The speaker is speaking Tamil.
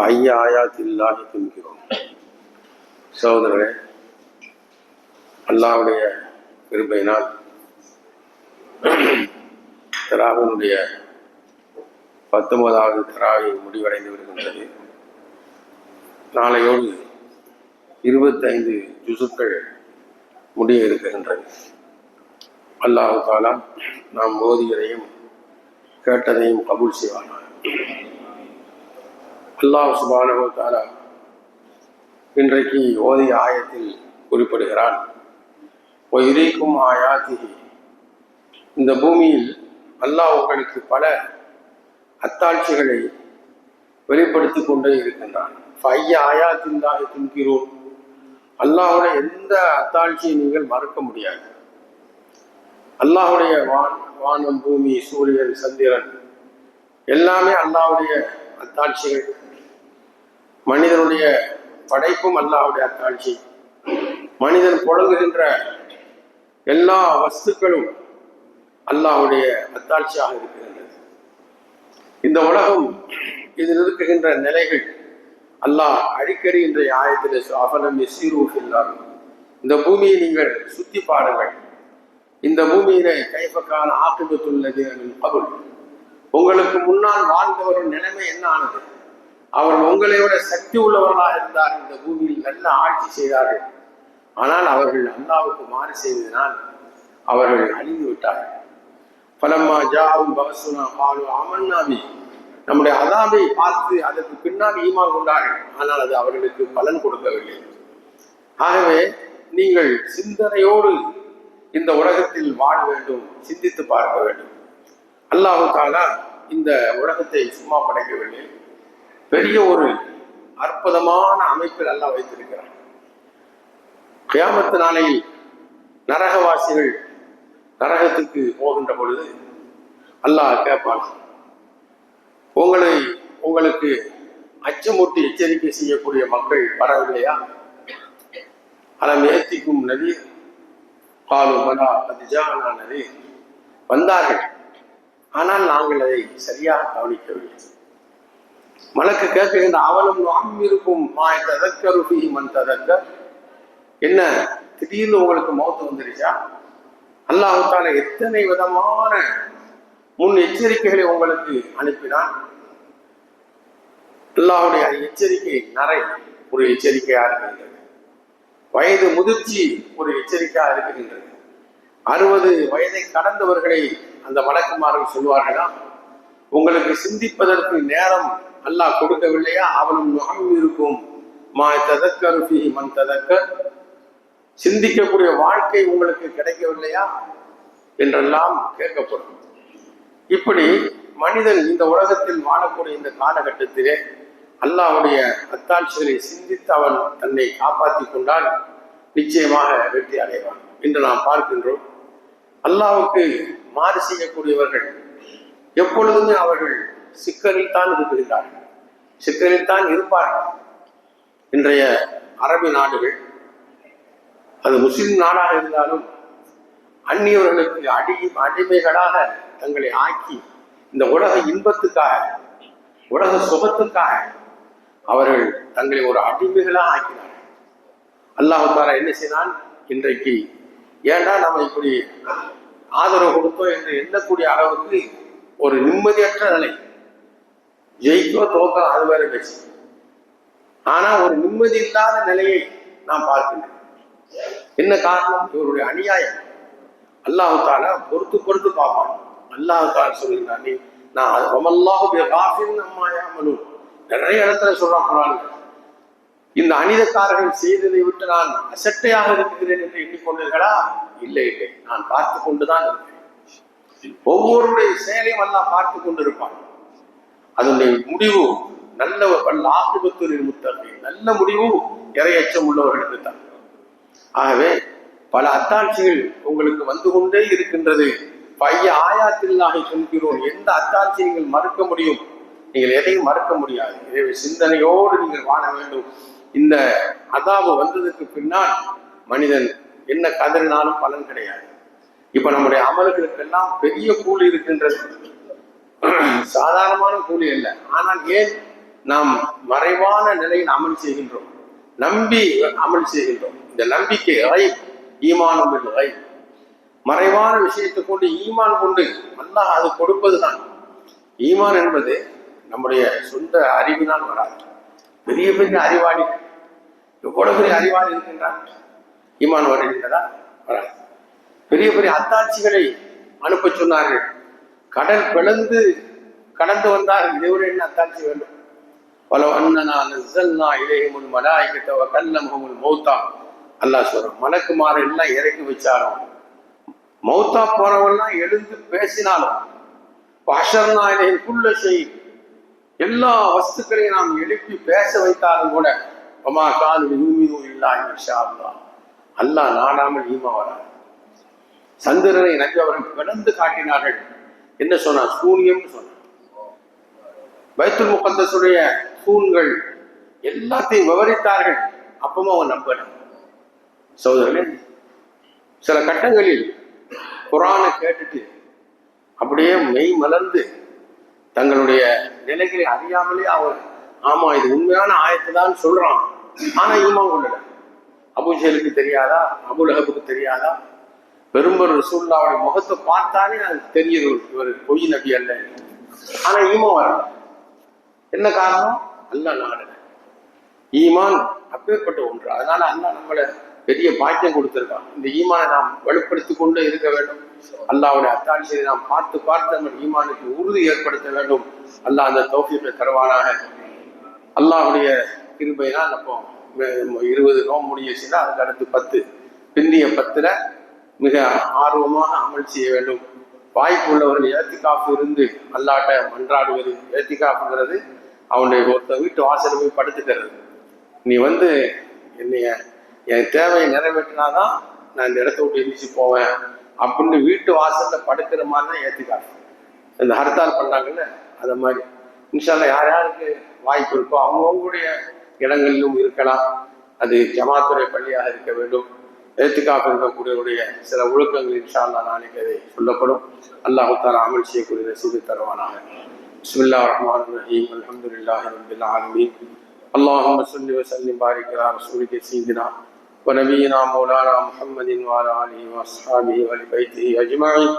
ஆயாத்தில்லாஹி துன்கிறோம். சகோதரர்களே, அல்லாஹ்வுடைய கிருபையினால் தராவினுடைய 19வது தராவி முடிவடைந்து வருகின்றது. நாளையோடு 25 ஜுசுக்கள் முடிய இருக்கின்றது. அல்லாஹ் தஆலா நாம் ஓதியதையும் கேட்டதையும் கபூல் செய்வானாக. அல்லாஹ் சுப்ஹானஹு வ தஆலா இன்றைக்கு ஓதிய ஆயத்தில் குறிப்பிடுகிறான், வயுரீக்கும் ஆயாத்திஹி, இந்த பூமியில் அல்லாஹ் உங்களுக்கு பல அத்தாட்சிகளை வெளிப்படுத்தி கொண்டே இருக்கின்றான். ஃபைய ஆயாத்தில்லாஹி துன்கிரூன், அல்லாஹ்வுடைய எந்த அத்தாட்சியை நீங்கள் மறுக்க முடியாது. அல்லாஹ்வுடைய வானம், பூமி, சூரியன், சந்திரன் எல்லாமே அல்லாஹ்வுடைய அத்தாட்சிகள். மனிதனுடைய படைப்பும் அல்லாஹ்வுடைய அத்தாட்சி. மனிதன் புழங்குகின்ற எல்லா வஸ்துக்களும் அல்லாஹ்வுடைய அத்தாட்சியாக இருக்கின்றது. இந்த உலகம், இதில் இருக்குகின்ற நிலைகள் அல்லாஹ் அடிக்கடி இன்றைய ஆயத்தில் அஃபலம் யஸீரு ஃபில் அர்த், இந்த பூமியை நீங்கள் சுத்தி பாருங்கள், இந்த பூமியிலே கைஃப கான ஆகிபத்துல் லதீன மின் கப்ல், உங்களுக்கு முன்னால் வாழ்ந்தவர்கள் நிலைமை என்ன ஆனது? அவர்கள் உங்களை விட சக்தி உள்ளவர்களாக இருந்தார்கள், இந்த பூமியில் நல்ல ஆட்சி செய்தார்கள். ஆனால் அவர்கள் அல்லாஹ்வுக்கு மாறு செய்ததினால் அவர்கள் அழிந்து விட்டார்கள். ஃபலம்மா ஜாஅஹும் பஅஸுனா காலு ஆமன்னா பிஹி, நம்முடைய அதாபை பார்த்து அதற்கு பின்னால் ஈமான் கொண்டார்கள். ஆனால் அது அவர்களுக்கு பலன் கொடுக்கவில்லை. ஆகவே நீங்கள் சிந்தனையோடு இந்த உலகத்தில் வாழ வேண்டும், சிந்தித்து பார்க்க வேண்டும். அல்லாஹ் தஆலா இந்த உலகத்தை சும்மா படைக்கவில்லை, பெரிய ஒரு அற்புதமான அமைப்பில் அல்லாஹ் வைத்திருக்கிறார். கியாமத் நாளையில் நரகவாசிகள் நரகத்துக்கு போகின்ற பொழுது அல்லாஹ் கேட்பான், உங்களுக்கு அச்சமூட்டி எச்சரிக்கை செய்யக்கூடிய மக்கள் வரவில்லையா? அலம் ஏத்திக்கும் நதீர் காலு பலா அது ஜாஅனா நதீர், வந்தார்கள், ஆனால் நாங்கள் அதை சரியாக கவனிக்கவில்லை. மலக்கு கேட்கின்ற அவலம் இருக்கும் ததக்கரு ஃபீஹி மன் ததக்கர், என்ன திடீர்னு உங்களுக்கு மௌத்து வந்துருச்சா? அல்லாஹ் தஆலா எத்தனை விதமான முன் எச்சரிக்கைகளை உங்களுக்கு அனுப்பினான். அல்லாஹ்வுடைய எச்சரிக்கை நரை ஒரு எச்சரிக்கையா இருக்கின்றது, வயது முதிர்ச்சி ஒரு எச்சரிக்கையாக இருக்கின்றது. 60 வயதை கடந்தவர்களை அந்த மலக்குமார்கள் சொல்வார்களா, உங்களுக்கு சிந்திப்பதற்கு நேரம் அல்லாஹ் கொடுக்கவில்லையா? அவனும் இருக்கும் ததக்கரு ஃபீஹி மன் ததக்கர், சிந்திக்கக்கூடிய வாழ்க்கை உங்களுக்கு கிடைக்கவில்லையா என்றெல்லாம் கேட்கப்படும். இப்படி மனிதன் இந்த உலகத்தில் வாழக்கூடிய இந்த காலகட்டத்திலே அல்லாஹ்வுடைய அத்தாட்சிகளை சிந்தித்து அவன் தன்னை காப்பாற்றி கொண்டால் நிச்சயமாக வெற்றி அடைவான். இன்று நாம் பார்க்கின்றோம், அல்லாஹ்வுக்கு மாறு செய்யக்கூடியவர்கள் எப்பொழுதுமே அவர்கள் சிக்கலில் தான் இருக்கிறார்கள், சிக்கலில் தான் இருப்பார்கள். இன்றைய அரபி நாடுகள், அது முஸ்லிம் நாடாக இருந்தாலும் அந்நியவர்களுக்கு அடிமைகளாக தங்களை ஆக்கி இந்த உலக இன்பத்துக்காக, உலக சுகத்துக்காக அவர்கள் தங்களை ஒரு அடிமைகளாக ஆக்கினார்கள். அல்லாஹ் தஆலா என்ன செய்தான்? இன்றைக்கு ஏண்டா நம்ம இப்படி ஆதரவு கொடுத்தோம் என்று எண்ணக்கூடிய அளவுக்கு ஒரு நிம்மதியற்ற நிலை, ஜெயிக்கோ தோக்கோ அது வேற பேச்சு, ஆனா ஒரு நிம்மதி இல்லாத நிலையை நாம் பார்க்கின்றோம். என்ன காரணம்? இவருடைய அநியாயம். அல்லாஹ் தஆலா பொறுத்து பார்ப்பான். அல்லாஹ் தஆலா சொல்கிறான், நான் வமல்லாஹு பிகாஃபிரின் அம்மா யஅமலூன், நிறைய இடத்துல சொல்றான் குர்ஆன்ல, இந்த அநீதக்காரர்கள் செய்ததை விட்டு நான் அசட்டையாக இருக்கிறேன் என்று எண்ணிக்கொண்டீர்களா? இல்லை, நான் பார்த்து கொண்டுதான் இருக்கிறேன். ஒவ்வொருடைய செயலையும் அல்லாஹ் பார்த்து கொண்டிருப்பான். அதனுடைய முடிவு நல்ல ஆகிபத்துல் முத்தகீன், நல்ல முடிவு இறையச்சம் உள்ளவர்களுக்கு தான். ஆகவே பல அத்தாட்சிகள் உங்களுக்கு வந்து கொண்டே இருக்கின்றது. பைய ஆயாத்தில்லாஹி துன்கிறோன், எந்த அத்தாட்சி நீங்கள் மறுக்க முடியும்? நீங்கள் எதையும் மறுக்க முடியாது. எனவே சிந்தனையோடு நீங்கள் வாழ வேண்டும். இந்த அதாபு வந்ததுக்கு பின்னால் மனிதன் என்ன கதறினாலும் பலன் கிடையாது. இப்ப நம்முடைய அமல்களுக்கெல்லாம் பெரிய கூலி இருக்கின்றது, சாதாரணமான கூலி அல்ல. ஆனால் ஏன் நாம் மறைவான நிலையில் அமல் செய்கின்றோம், நம்பி அமல் செய்கின்றோம். இந்த நம்பிக்கை ஈமானும் இல்லை. மறைவான விஷயத்தை கொண்டு ஈமான் கொண்டு அல்லாஹ் அது கொடுப்பதுதான். ஈமான் என்பது நம்முடைய சொந்த அறிவினால் வராது. பெரிய பெரிய அறிவாளி, எவ்வளவு பெரிய அறிவாளி இருக்கின்றான், ஈமான் வருகின்றதா? வராது. பெரிய பெரிய அத்தாட்சிகளை அனுப்ப சொன்னார்கள், கடல் பிளந்து கடந்து வந்தார்கள். இதைவிட என்ன அத்தாட்சி வேண்டும்? பல அண்ணனா நஸ்ஸல்னா இலைஹிமுல் மலாயிகத வ கல்லமஹுமுல் மௌத்தா. அல்லாஹ் சொல்றான், மலக்குமார் எல்லாம் இறக்கி வச்சாலும், மௌத்தா போனவெல்லாம் எழுந்து பேசினாலும், ஹஷர்னா இலைஹி குல்ல ஷை, எல்லா வஸ்துக்களையும் நாம் எழுப்பி பேச வைத்தாலும் கூட, வமா கானு யுமினு இல்லா இன்ஷா அல்லாஹ், அல்லாஹ் நாடாமல் ஈமா வராது. சந்திரனை நபி அவர்கள் பிளந்து காட்டினார்கள். என்ன சொன்னார்? சூனியம் சொன்னார். பைத்துல் முகத்தஸுடைய தூண்கள் எல்லாத்தையும் விவரித்தார்கள். அப்பவும் அவன் நம்பல. சகோதரர்களே, சில கட்டங்களில் குர்ஆனை கேட்டுட்டு அப்படியே மெய் மலர்ந்து தங்களுடைய நிலைகளை அறியாமலே அவர் ஆமா இது உண்மையான ஆயத்தை தான் சொல்றான், ஆனா ஈமான் கொள்ளல. அபூஜலுக்கு தெரியாதா? அபூலஹபுக்கு தெரியாதா? பெரும்பர் ரசூலுல்லாஹ்வுடைய முகத்தை பார்த்தாலே அது தெரியுது இவர் பொய் நபி அல்ல. ஆனா ஈமான் வரல. என்ன காரணம்? அல்லாஹ் நாடல. ஈமான் அப்பேற்பட்ட ஒன்று. அதனால அல்லாஹ் நம்மளை பெரிய பாக்கியம் கொடுத்திருக்கான். இந்த ஈமானை நாம் வலுப்படுத்தி கொண்டே இருக்க வேண்டும். அல்லாஹ்வுடைய அத்தாட்சியை நாம் பார்த்து பார்த்து நம்ம ஈமானுக்கு உறுதி ஏற்படுத்த வேண்டும். அல்லாஹ் அந்த தௌஃபீக்கை தருவானாக. அல்லாஹ்வுடைய கிருபையினால் அப்போ 20 நோன்பு முடிஞ்சிச்சுன்னா அதுக்கு அடுத்து 10 பிந்திய 10ல மிக ஆர்வமாக அமல் செய்ய வேண்டும். வாய்ப்பு உள்ளவர்கள் ஏத்திகாஃப் இருந்து அல்லாட்ட மன்றாடுவது. ஏத்திகாஃப்ங்கிறது அவனுடைய ஒருத்த வீட்டு வாசல் போய் படுத்துக்கிறது. நீ வந்து என்னைய என் தேவையை நிறைவேற்றினாதான் நான் இந்த இடத்த விட்டு எரிச்சு போவேன் அப்படின்னு வீட்டு வாசல்ல படுக்கிற மாதிரி தான் ஏத்திகாஃப். இந்த ஹர்த்தால் பண்ணாங்கல்ல, அதை மாதிரி இன்ஷா அல்லாஹ் யார் யாருக்கு வாய்ப்பு இருக்கோ அவங்கவுங்களுடைய இடங்களிலும் இருக்கலாம். அது ஜமாத்துடைய பள்ளியாக இருக்க வேண்டும். ஏத்திகாஃப் இருக்கக்கூடியவருடைய சில ஒழுக்கங்கள் இன்ஷா அல்லாஹ் நாளைக்கு அதை சொல்லப்படும். அல்லாஹ் தஆலா அமல் செய்யக்கூடிய நசீபை தருவானாக. பிஸ்மில்லாஹிர் ரஹ்மானிர் ரஹீம். அல்ஹம்துலில்லாஹி ரப்பில் ஆலமீன். اللهم صل وسلم وبارك على رسولك سيدنا ونبينا مولانا محمد وعلى اله واصحابه وآل بيته اجمعين.